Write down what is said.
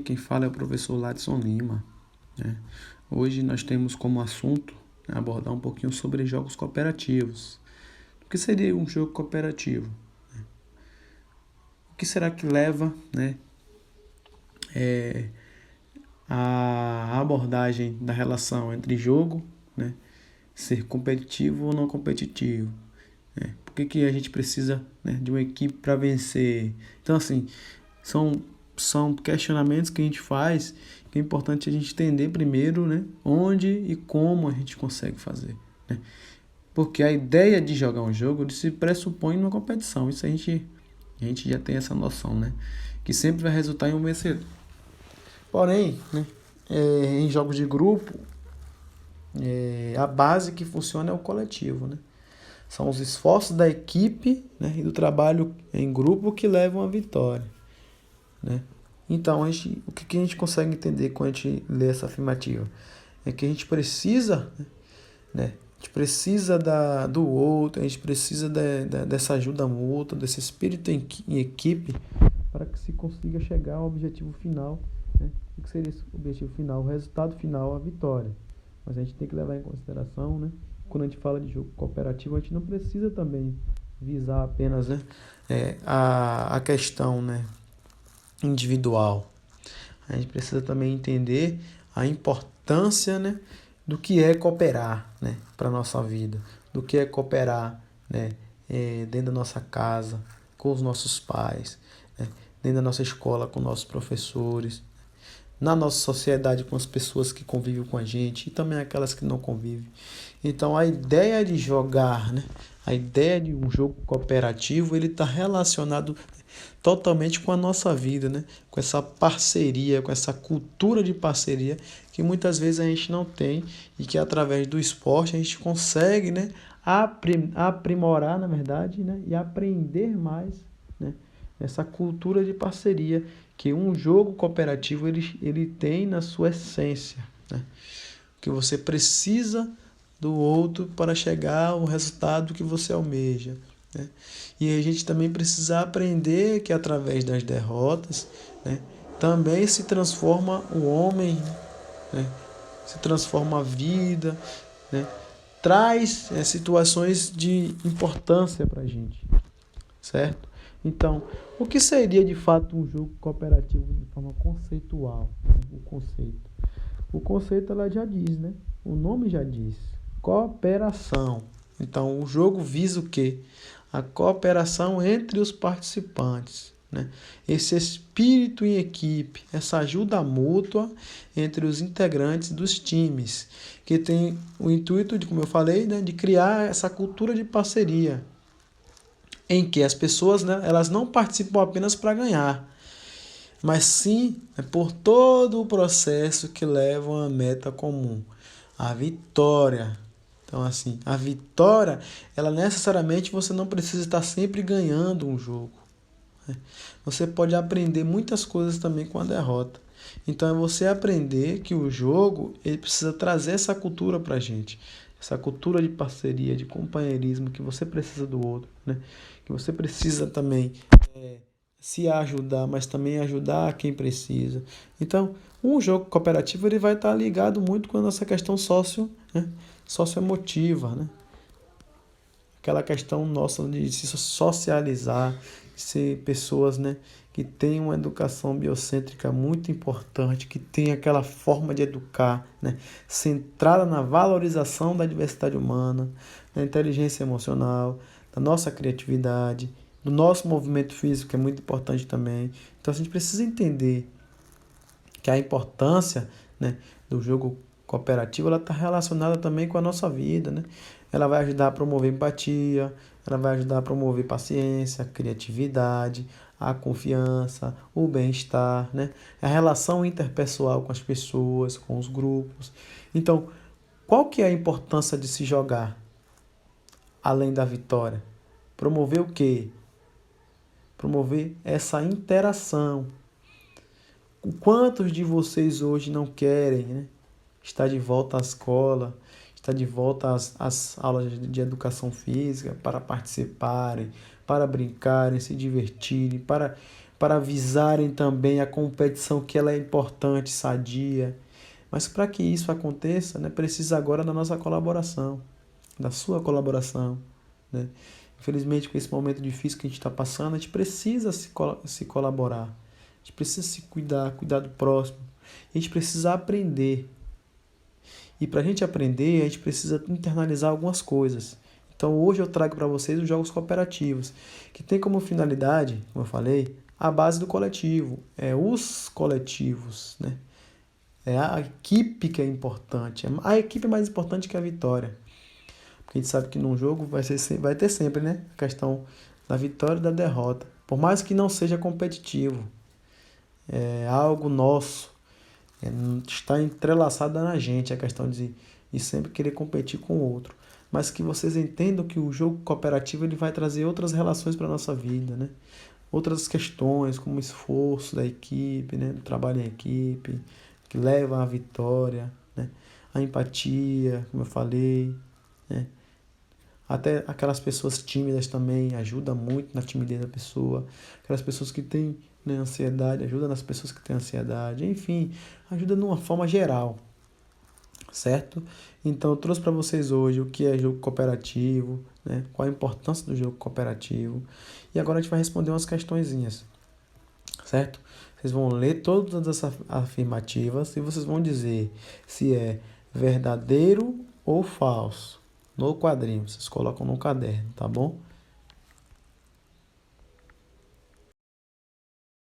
Quem fala é o professor Ladson Lima, né? Hoje nós temos como assunto, né, abordar um pouquinho sobre jogos cooperativos. O que seria um jogo cooperativo? O que será que leva, né, a abordagem da relação entre jogo, né, ser competitivo ou não competitivo? Por que a gente precisa, né, de uma equipe para vencer? Então, assim, são, são questionamentos que a gente faz que é importante a gente entender primeiro, né, onde e como a gente consegue fazer, né? Porque a ideia de jogar um jogo ele se pressupõe numa competição. Isso a gente já tem essa noção, né? Que sempre vai resultar em um vencedor. Porém, né, em jogos de grupo, a base que funciona é o coletivo, né? São os esforços da equipe, né, e do trabalho em grupo que levam à vitória, né? Então, o que a gente consegue entender quando a gente lê essa afirmativa? É que a gente precisa, né? A gente precisa do outro, a gente precisa dessa ajuda mútua, desse espírito em equipe para que se consiga chegar ao objetivo final, né? O que seria esse objetivo final? O resultado final, a vitória. Mas a gente tem que levar em consideração, né? Quando a gente fala de jogo cooperativo, a gente não precisa também visar apenas, né, a questão, né, individual. A gente precisa também entender a importância, né, do que é cooperar, né, para a nossa vida, do que é cooperar, né, dentro da nossa casa, com os nossos pais, né, dentro da nossa escola, com nossos professores, na nossa sociedade, com as pessoas que convivem com a gente e também aquelas que não convivem. Então, a ideia de jogar, né, a ideia de um jogo cooperativo, ele está relacionado totalmente com a nossa vida, né? Com essa parceria, com essa cultura de parceria que muitas vezes a gente não tem e que através do esporte a gente consegue, né, aprimorar, na verdade, né, e aprender mais, né, essa cultura de parceria que um jogo cooperativo ele tem na sua essência, né? Que você precisa do outro para chegar ao resultado que você almeja, né? E a gente também precisa aprender que através das derrotas, né, também se transforma o homem, né, se transforma a vida, né, traz situações de importância para a gente, certo? Então, o que seria de fato um jogo cooperativo de forma conceitual? Né? O conceito ela já diz, né? O nome já diz, cooperação. Então, o jogo visa o quê? A cooperação entre os participantes, né? Esse espírito em equipe, essa ajuda mútua entre os integrantes dos times, que tem o intuito de, como eu falei, né, de criar essa cultura de parceria, em que as pessoas, né, elas não participam apenas para ganhar, mas sim por todo o processo que leva a uma meta comum, a vitória. Então, assim, a vitória, ela necessariamente você não precisa estar sempre ganhando um jogo, né? Você pode aprender muitas coisas também com a derrota. Então, é você aprender que o jogo ele precisa trazer essa cultura para a gente. Essa cultura de parceria, de companheirismo, que você precisa do outro, né? Que você precisa também se ajudar, mas também ajudar quem precisa. Então, um jogo cooperativo ele vai estar ligado muito com a nossa questão né, socioemotiva, né? Aquela questão nossa de se socializar, de ser pessoas, né, que têm uma educação biocêntrica muito importante, que tem aquela forma de educar, né, centrada na valorização da diversidade humana, da inteligência emocional, da nossa criatividade, do nosso movimento físico, que é muito importante também. Então a gente precisa entender que a importância, né, do jogo cooperativo ela está relacionada também com a nossa vida, né? Ela vai ajudar a promover empatia, ela vai ajudar a promover paciência, criatividade, a confiança, o bem-estar, né? A relação interpessoal com as pessoas, com os grupos. Então, qual que é a importância de se jogar além da vitória? Promover o quê? Promover essa interação. Quantos de vocês hoje não querem, né, estar de volta à escola, estar de volta às aulas de educação física para participarem, para brincarem, se divertirem, para para visarem também a competição, que ela é importante, sadia. Mas para que isso aconteça, né, precisa agora da nossa colaboração, da sua colaboração, né? Infelizmente, com esse momento difícil que a gente está passando, a gente precisa se colaborar. A gente precisa se cuidar do próximo. A gente precisa aprender. E para a gente aprender, a gente precisa internalizar algumas coisas. Então, hoje eu trago para vocês os jogos cooperativos, que tem como finalidade, como eu falei, a base do coletivo. É os coletivos, né? É a equipe que é importante. A equipe é mais importante que a vitória. Porque a gente sabe que num jogo vai ter sempre, né? A questão da vitória e da derrota. Por mais que não seja competitivo. É algo nosso. Está entrelaçada na gente a questão de sempre querer competir com o outro. Mas que vocês entendam que o jogo cooperativo ele vai trazer outras relações para a nossa vida, né? Outras questões, como o esforço da equipe, né? O trabalho em equipe, que leva à vitória, né? A empatia, como eu falei, né? Até aquelas pessoas tímidas também ajuda muito na timidez da pessoa. Aquelas pessoas que têm, né, ansiedade, ajuda nas pessoas que têm ansiedade. Enfim, ajuda de uma forma geral, certo? Então eu trouxe para vocês hoje o que é jogo cooperativo, né? Qual a importância do jogo cooperativo. E agora a gente vai responder umas questõezinhas, certo? Vocês vão ler todas essas afirmativas e vocês vão dizer se é verdadeiro ou falso. No quadrinho, vocês colocam no caderno, tá bom?